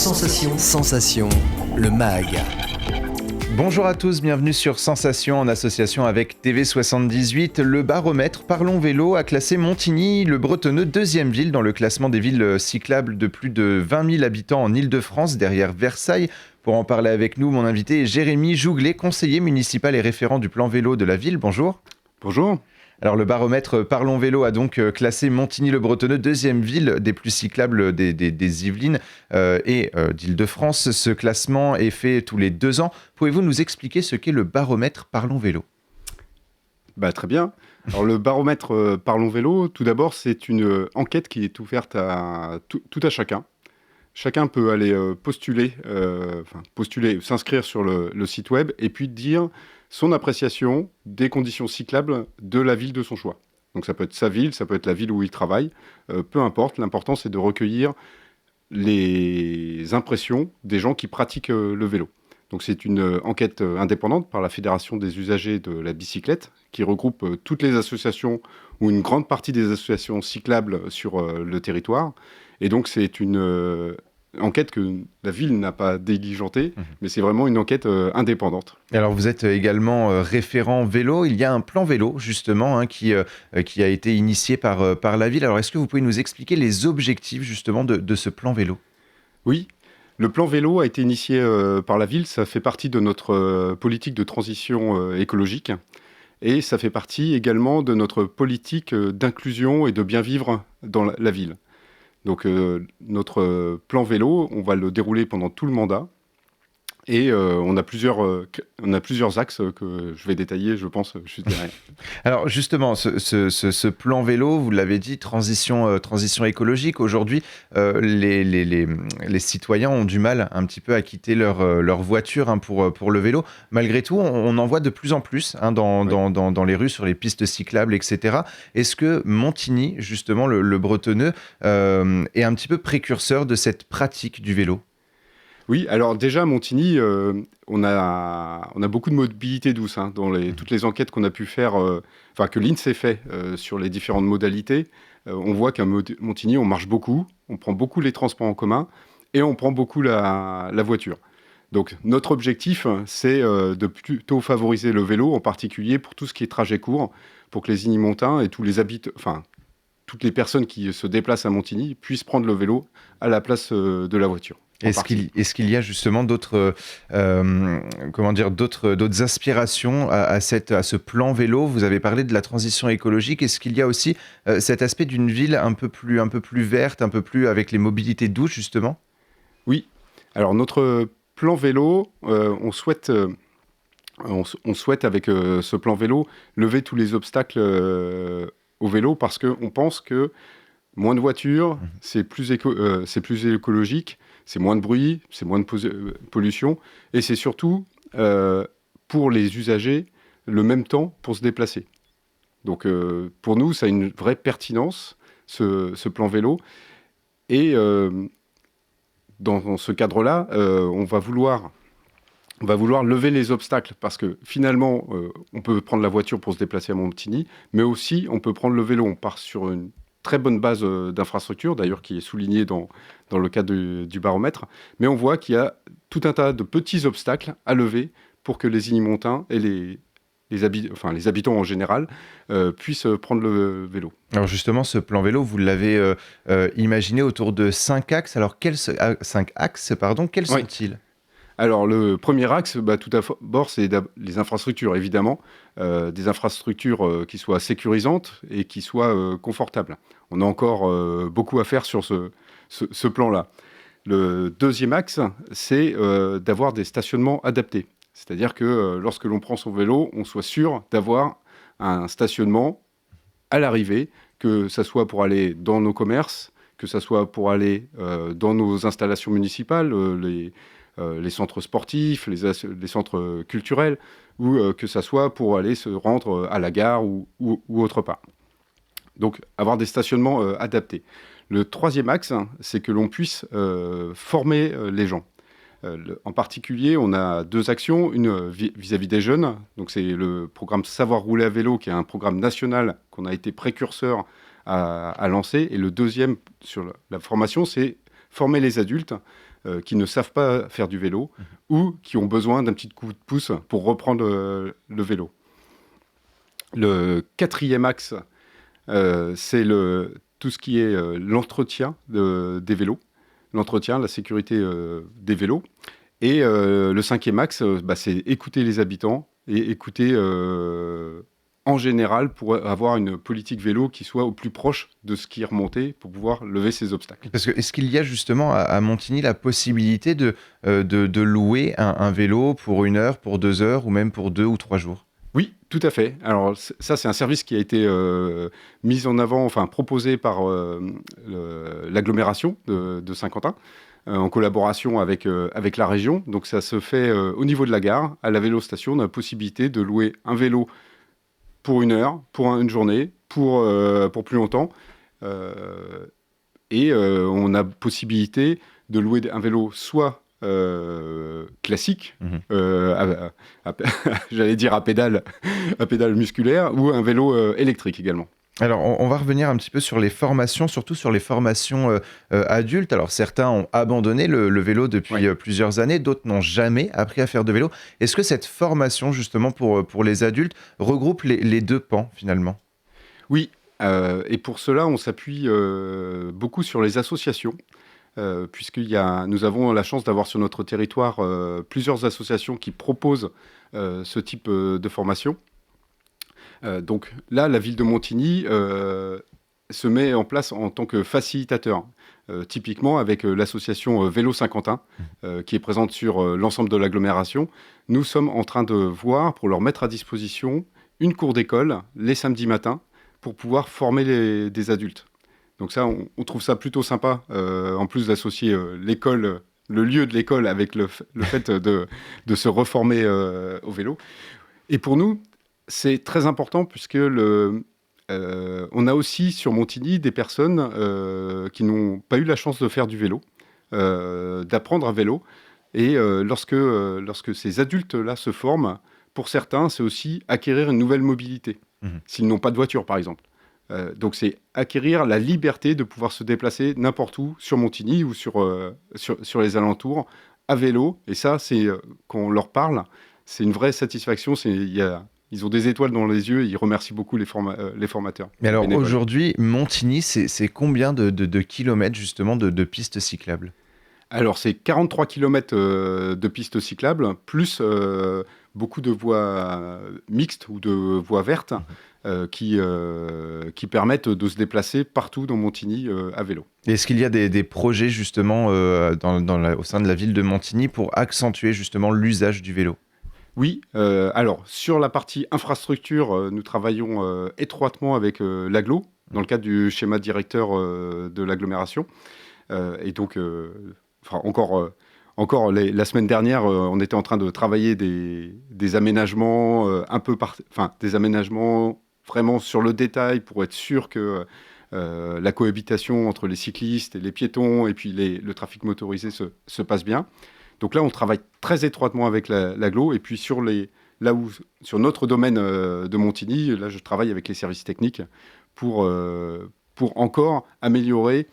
Sensation. Sensation, le MAG. Bonjour à tous, bienvenue sur Sensation en association avec TV78. Le baromètre Parlons Vélo a classé Montigny, le Bretonneux, deuxième ville dans le classement des villes cyclables de plus de 20 000 habitants en Île-de-France, derrière Versailles. Pour en parler avec nous, mon invité est Jérémy Jouglet, conseiller municipal et référent du plan vélo de la ville. Bonjour. Bonjour. Alors le baromètre Parlons Vélo a donc classé Montigny-le-Bretonneux deuxième ville des plus cyclables des Yvelines et d'Île-de-France. Ce classement est fait tous les 2 ans. Pouvez-vous nous expliquer ce qu'est le baromètre Parlons Vélo ? Très bien. Alors le baromètre Parlons Vélo, tout d'abord, c'est une enquête qui est ouverte à tout à chacun. Chacun peut aller postuler, s'inscrire sur le site web et puis dire son appréciation des conditions cyclables de la ville de son choix. Donc ça peut être sa ville, ça peut être la ville où il travaille, peu importe. L'important, c'est de recueillir les impressions des gens qui pratiquent le vélo. Donc c'est une enquête indépendante par la Fédération des usagers de la bicyclette qui regroupe toutes les associations ou une grande partie des associations cyclables sur le territoire. Et donc c'est une enquête que la ville n'a pas diligentée, mais c'est vraiment une enquête indépendante. Alors vous êtes également référent vélo. Il y a un plan vélo justement qui a été initié par la ville. Alors est-ce que vous pouvez nous expliquer les objectifs justement de ce plan vélo ? Oui. Le plan vélo a été initié par la ville, ça fait partie de notre politique de transition écologique et ça fait partie également de notre politique d'inclusion et de bien vivre dans la ville. Donc notre plan vélo, on va le dérouler pendant tout le mandat et on a plusieurs axes que je vais détailler, je pense, juste derrière. Alors justement, ce plan vélo, vous l'avez dit, transition écologique. Aujourd'hui, les citoyens ont du mal un petit peu à quitter leur voiture pour le vélo. Malgré tout, on en voit de plus en plus dans les rues, sur les pistes cyclables, etc. Est-ce que Montigny, justement, le Bretonneux, est un petit peu précurseur de cette pratique du vélo ? Oui, alors déjà, à Montigny, on a beaucoup de mobilité douce dans toutes les enquêtes qu'on a pu faire, que l'INSEE fait sur les différentes modalités. On voit qu'à Montigny, on marche beaucoup, on prend beaucoup les transports en commun et on prend beaucoup la voiture. Donc notre objectif, c'est de plutôt favoriser le vélo, en particulier pour tout ce qui est trajet court, pour que les Ignimontains et tous les habitants, toutes les personnes qui se déplacent à Montigny puissent prendre le vélo à la place de la voiture. Est-ce qu'il y a justement d'autres aspirations à ce plan vélo ? Vous avez parlé de la transition écologique. Est-ce qu'il y a aussi cet aspect d'une ville un peu plus verte, un peu plus avec les mobilités douces justement ? Oui. Alors notre plan vélo, on souhaite avec ce plan vélo lever tous les obstacles au vélo parce qu'on pense que moins de voitures, c'est plus écologique. C'est moins de bruit, c'est moins de pollution, et c'est surtout, pour les usagers, le même temps pour se déplacer. Donc, pour nous, ça a une vraie pertinence, ce plan vélo. Et dans ce cadre-là, on va vouloir lever les obstacles, parce que finalement, on peut prendre la voiture pour se déplacer à Montigny, mais aussi, on peut prendre le vélo. On part sur une très bonne base d'infrastructure, d'ailleurs qui est soulignée dans le cadre du baromètre, mais on voit qu'il y a tout un tas de petits obstacles à lever pour que les Ignimontains et les habitants en général puissent prendre le vélo. Alors justement, ce plan vélo, vous l'avez imaginé autour de 5 axes. Alors quels sont-ils ? Alors, le premier axe, tout d'abord, c'est les infrastructures, évidemment. Des infrastructures qui soient sécurisantes et qui soient confortables. On a encore beaucoup à faire sur ce plan-là. Le deuxième axe, c'est d'avoir des stationnements adaptés. C'est-à-dire que lorsque l'on prend son vélo, on soit sûr d'avoir un stationnement à l'arrivée, que ça soit pour aller dans nos commerces, que ça soit pour aller dans nos installations municipales, les centres sportifs, les centres culturels, ou que ça soit pour aller se rendre à la gare ou autre part. Donc, avoir des stationnements adaptés. Le troisième axe, c'est que l'on puisse former les gens. En particulier, on a 2 actions, une vis-à-vis des jeunes. Donc, c'est le programme Savoir rouler à vélo, qui est un programme national qu'on a été précurseur à lancer. Et le deuxième sur la formation, c'est former les adultes qui ne savent pas faire du vélo ou qui ont besoin d'un petit coup de pouce pour reprendre le vélo. Le quatrième axe, c'est tout ce qui est l'entretien des vélos, l'entretien, la sécurité des vélos. Et le cinquième axe, c'est écouter les habitants et écouter en général pour avoir une politique vélo qui soit au plus proche de ce qui est remonté pour pouvoir lever ces obstacles. Parce que est-ce qu'il y a justement à Montigny la possibilité de louer un vélo pour 1 heure, pour 2 heures ou même pour 2 ou 3 jours? Oui, tout à fait. Alors ça, c'est un service qui a été mis en avant, enfin proposé par l'agglomération de Saint-Quentin, en collaboration avec la région. Donc ça se fait au niveau de la gare, à la vélostation, on a la possibilité de louer un vélo pour 1 heure, pour une journée, pour plus longtemps. On a possibilité de louer un vélo soit classique, j'allais dire à pédale musculaire, ou un vélo électrique également. Alors, on va revenir un petit peu sur les formations, surtout sur les formations adultes. Alors, certains ont abandonné le vélo depuis plusieurs années, d'autres n'ont jamais appris à faire de vélo. Est-ce que cette formation, justement, pour les adultes, regroupe les deux pans, finalement? Oui, et pour cela, on s'appuie beaucoup sur les associations, nous avons la chance d'avoir sur notre territoire plusieurs associations qui proposent ce type de formation. Donc là, la ville de Montigny se met en place en tant que facilitateur, typiquement avec l'association Vélo Saint-Quentin, qui est présente sur l'ensemble de l'agglomération. Nous sommes en train de voir pour leur mettre à disposition une cour d'école les samedis matins pour pouvoir former des adultes. Donc ça, on trouve ça plutôt sympa, en plus d'associer l'école, le lieu de l'école avec le fait de se reformer au vélo. Et pour nous, c'est très important puisque on a aussi sur Montigny des personnes qui n'ont pas eu la chance de faire du vélo, d'apprendre à vélo. Et lorsque ces adultes-là se forment, pour certains, c'est aussi acquérir une nouvelle mobilité, s'ils n'ont pas de voiture, par exemple. Donc c'est acquérir la liberté de pouvoir se déplacer n'importe où sur Montigny ou sur les alentours à vélo. Et ça, quand on leur parle, c'est une vraie satisfaction. Ils ont des étoiles dans les yeux et ils remercient beaucoup les formateurs. Mais alors aujourd'hui, Montigny, c'est combien de kilomètres justement de pistes cyclables? Alors c'est 43 km de pistes cyclables, plus beaucoup de voies mixtes ou de voies vertes qui permettent de se déplacer partout dans Montigny à vélo. Est-ce qu'il y a des projets justement au sein de la ville de Montigny pour accentuer justement l'usage du vélo? Oui, alors sur la partie infrastructure, nous travaillons étroitement avec l'agglo, dans le cadre du schéma directeur de l'agglomération. Et donc, encore la semaine dernière, on était en train de travailler des aménagements des aménagements vraiment sur le détail pour être sûr que la cohabitation entre les cyclistes et les piétons et puis le trafic motorisé se passe bien. Donc là, on travaille très étroitement avec l'agglo. Et puis sur notre domaine de Montigny, là, je travaille avec les services techniques pour encore améliorer.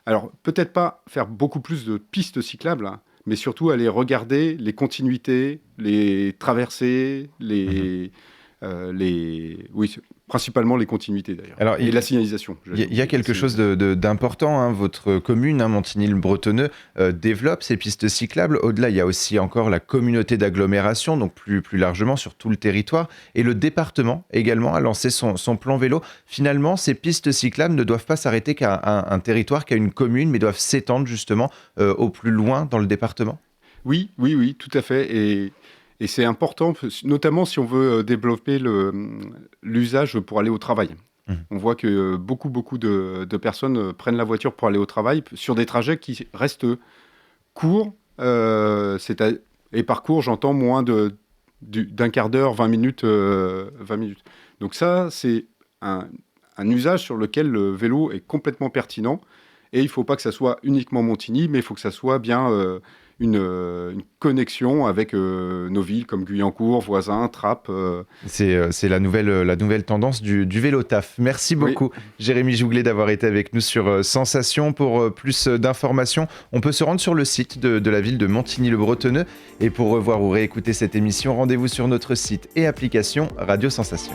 Alors, peut-être pas faire beaucoup plus de pistes cyclables, hein, mais surtout aller regarder les continuités, les traversées, principalement les continuités d'ailleurs. Alors, et la signalisation. Il y a quelque chose d'important. Hein. Votre commune, Montigny-le-Bretonneux, développe ces pistes cyclables. Au-delà, il y a aussi encore la communauté d'agglomération, donc plus largement sur tout le territoire. Et le département également a lancé son plan vélo. Finalement, ces pistes cyclables ne doivent pas s'arrêter qu'à un territoire, qu'à une commune, mais doivent s'étendre justement au plus loin dans le département. Oui, tout à fait. Et c'est important, notamment si on veut développer l'usage pour aller au travail. On voit que beaucoup de personnes prennent la voiture pour aller au travail sur des trajets qui restent courts. Et par court, j'entends moins d'un quart d'heure, 20 minutes. Donc ça, c'est un usage sur lequel le vélo est complètement pertinent. Et il ne faut pas que ça soit uniquement Montigny, mais il faut que ça soit bien une connexion avec nos villes comme Guyancourt, Voisins, Trappes. C'est la nouvelle tendance du vélo taf. Merci beaucoup, Jérémy Jouglet, d'avoir été avec nous sur Sensation. Pour plus d'informations, on peut se rendre sur le site de la ville de Montigny-le-Bretonneux. Et pour revoir ou réécouter cette émission, rendez-vous sur notre site et application Radio Sensation.